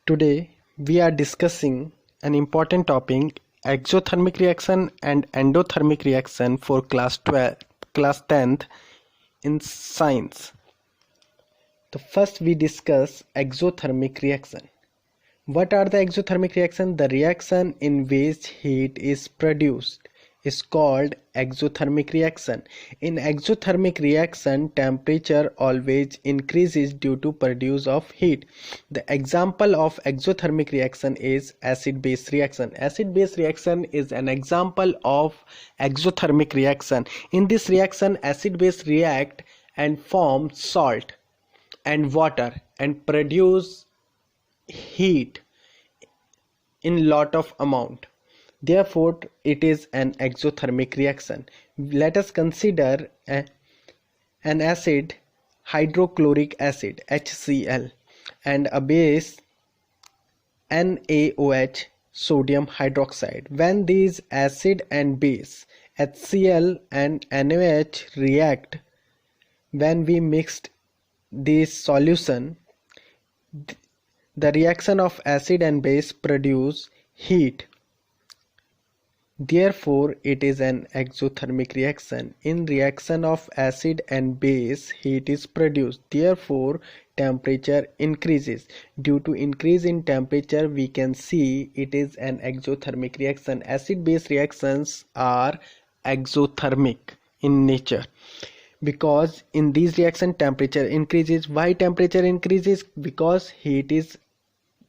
Today we are discussing an important topic, exothermic reaction and endothermic reaction for class 10th in science. The first we discuss exothermic reaction. What are the exothermic reaction? The reaction in which heat is produced is called exothermic reaction. In exothermic reaction, temperature always increases due to produce of heat. The example of exothermic reaction is acid-base reaction. Acid-base reaction is an example of exothermic reaction. In this reaction, acid-base react and form salt and water and produce heat in lot of amount. Therefore, it is an exothermic reaction. Let us consider an acid, hydrochloric acid HCl, and a base NaOH, sodium hydroxide. When these acid and base HCl and NaOH react, when we mixed this solution, the reaction of acid and base produce heat. Therefore, it is an exothermic reaction. In reaction of acid and base, heat is produced. Therefore, temperature increases. Due to increase in temperature, we can see it is an exothermic reaction. Acid-base reactions are exothermic in nature, because in these reaction temperature increases. Why temperature increases? Because heat is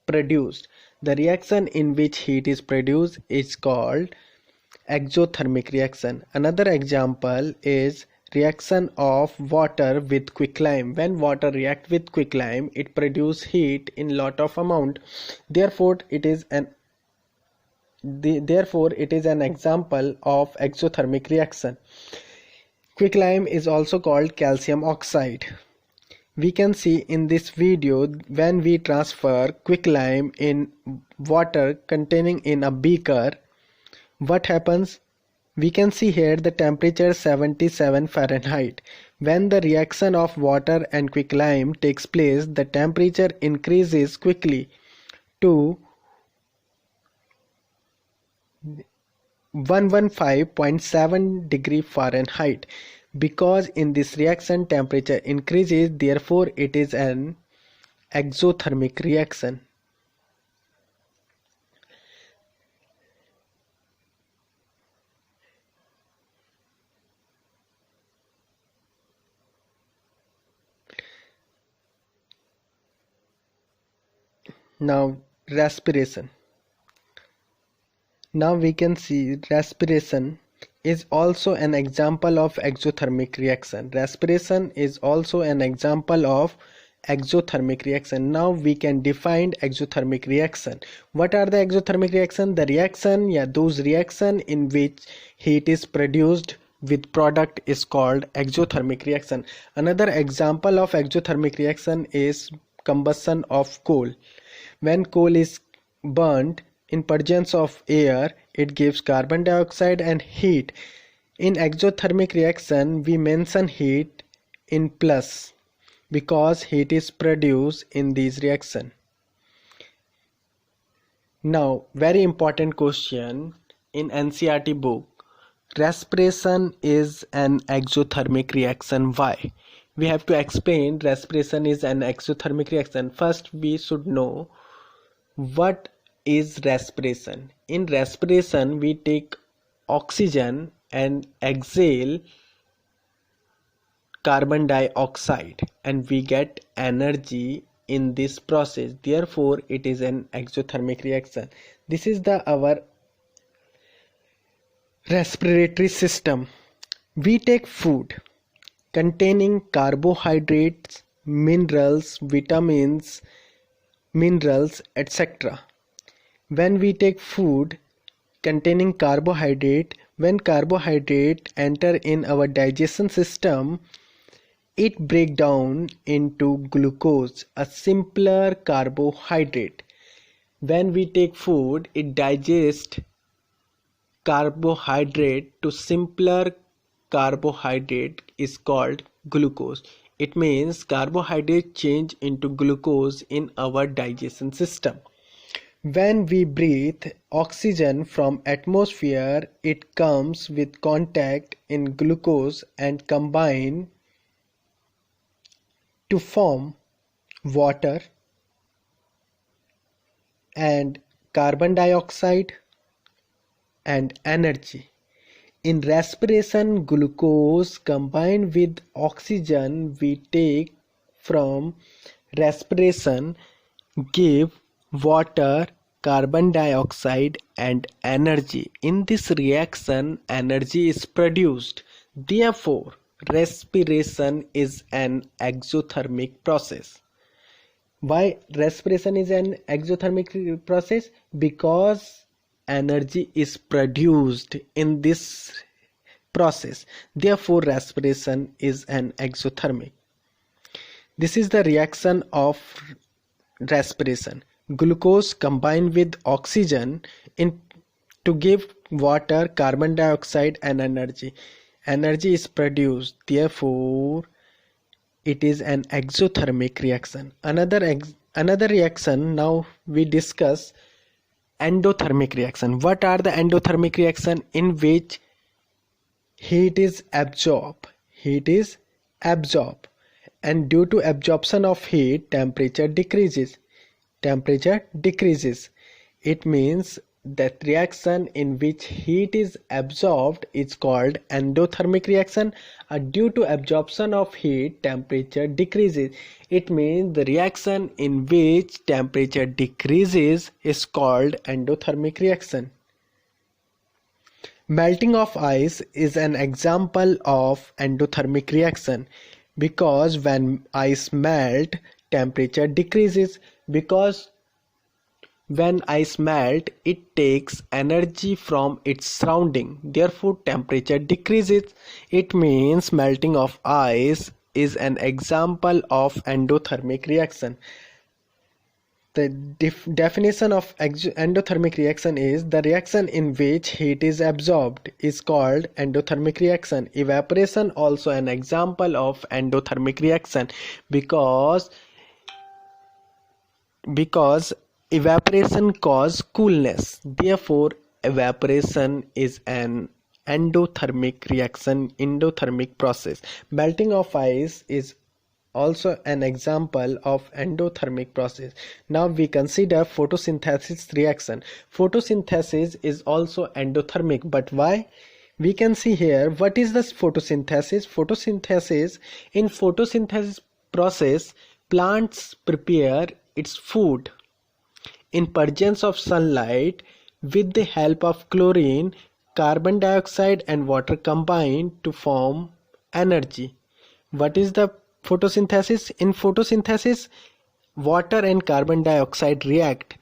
produced. The reaction in which heat is produced is called exothermic reaction. Another example is reaction of water with quicklime. When water react with quicklime, it produces heat in lot of amount. Therefore, it is an example of exothermic reaction. Quicklime is also called calcium oxide. We can see in this video, when we transfer quicklime in water containing in a beaker, what happens? We can see here the temperature 77 Fahrenheit. When the reaction of water and quicklime takes place, the temperature increases quickly to 115.7 degree Fahrenheit. Because in this reaction temperature increases, therefore it is an exothermic reaction. Now respiration. Now we can see respiration is also an example of exothermic reaction. Respiration is also an example of exothermic reaction. Now we can define exothermic reaction. What are the exothermic reaction? The reaction, those reaction in which heat is produced with product is called exothermic reaction. Another example of exothermic reaction is combustion of coal. When coal is burnt in presence of air, it gives carbon dioxide and heat. In exothermic reaction, we mention heat in plus because heat is produced in these reaction. Now, very important question in NCERT book. Respiration is an exothermic reaction. Why? We have to explain respiration is an exothermic reaction. First, we should know what is respiration. In respiration, we take oxygen and exhale carbon dioxide and we get energy in this process. Therefore, it is an exothermic reaction. This is our respiratory system. We take food containing carbohydrates, minerals, vitamins, etc. When we take food containing carbohydrate, when carbohydrate enter in our digestion system, it break down into glucose, a simpler carbohydrate. When we take food, it digests carbohydrate to simpler carbohydrate is called glucose. It means carbohydrate change into glucose in our digestion system. When we breathe oxygen from atmosphere, it comes with contact in glucose and combine to form water and carbon dioxide and energy. In respiration, glucose combined with oxygen we take from respiration give water, carbon dioxide and energy. In this reaction, energy is produced. Therefore, respiration is an exothermic process. Why respiration is an exothermic process? Because energy is produced in this process. Therefore, respiration is an exothermic. This is the reaction of respiration. Glucose combined with oxygen to give water, carbon dioxide and energy. Energy is produced. Therefore, it is an exothermic reaction. Another reaction now we discuss endothermic reaction. What are the endothermic reaction? In which heat is absorbed. Heat is absorbed, and due to absorption of heat, temperature decreases. Temperature decreases. It means that reaction in which heat is absorbed is called endothermic reaction. Due to absorption of heat, temperature decreases. It means the reaction in which temperature decreases is called endothermic reaction. Melting of ice is an example of endothermic reaction, because when ice melt, temperature decreases, because when ice melt, it takes energy from its surrounding. Therefore, temperature decreases. It means melting of ice is an example of endothermic reaction. The definition of endothermic reaction is the reaction in which heat is absorbed is called endothermic reaction. Evaporation also an example of endothermic reaction, because evaporation causes coolness. Therefore, evaporation is an endothermic reaction, endothermic process. Melting of ice is also an example of endothermic process. Now we consider photosynthesis reaction. Photosynthesis is also endothermic, but why? We can see here what is this photosynthesis. In photosynthesis process, plants prepare its food in presence of sunlight with the help of chlorine, carbon dioxide and water combine to form energy. What is the photosynthesis? In photosynthesis, water and carbon dioxide react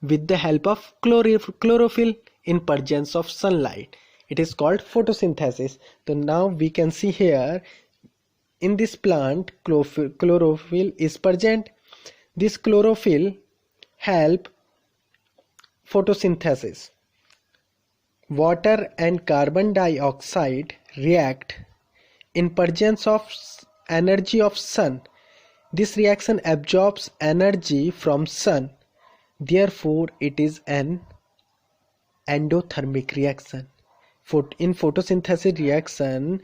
with the help of chlorophyll in presence of sunlight. It is called photosynthesis. So now we can see here in this plant chlorophyll is present. This chlorophyll help photosynthesis. Water and carbon dioxide react in presence of energy of sun. This reaction absorbs energy from sun. Therefore, it is an endothermic reaction. In photosynthesis reaction,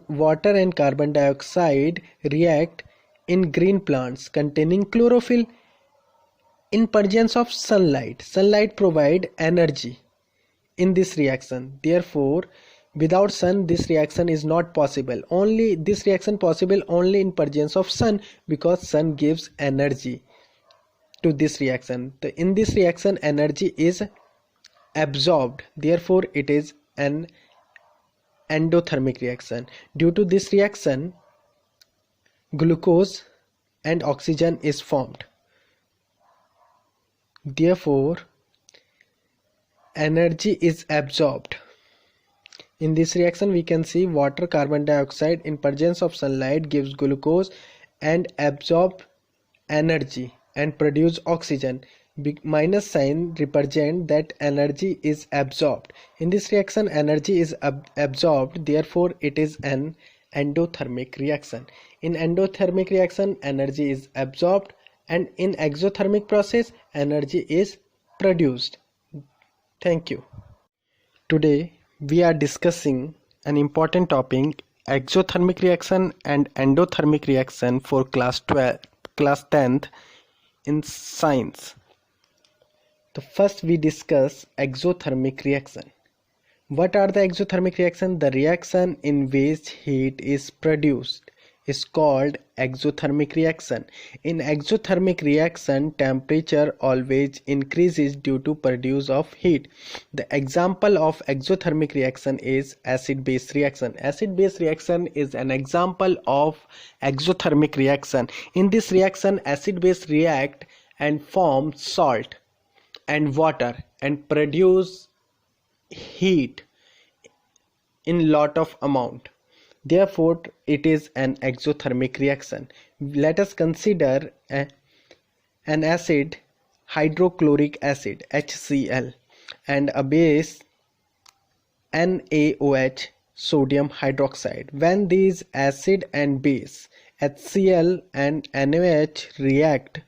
water and carbon dioxide react in green plants containing chlorophyll in presence of sunlight. Sunlight provide energy in this reaction. Therefore, without sun, this reaction is not possible. This reaction possible only in presence of sun, because sun gives energy to this reaction. In this reaction, energy is absorbed. Therefore, it is an endothermic reaction. Due to this reaction, glucose and oxygen is formed. Therefore, energy is absorbed. In this reaction, we can see water, carbon dioxide in presence of sunlight gives glucose and absorb energy and produce oxygen. Minus sign represent that energy is absorbed. In this reaction, energy is absorbed. Therefore, it is an endothermic reaction. In endothermic reaction, energy is absorbed, and in exothermic process, energy is produced. Thank you. Today we are discussing an important topic, exothermic reaction and endothermic reaction for class 10th in science. So first we discuss exothermic reaction. What are the exothermic reaction? The reaction in which heat is produced is called exothermic reaction. In exothermic reaction, temperature always increases due to produce of heat. The example of exothermic reaction is acid-base reaction. Acid-base reaction is an example of exothermic reaction. In this reaction, acid-base react and form salt and water and produce heat in lot of amount. Therefore, it is an exothermic reaction. Let us consider an acid, hydrochloric acid HCl, and a base NaOH, sodium hydroxide. When these acid and base HCl and NaOH react,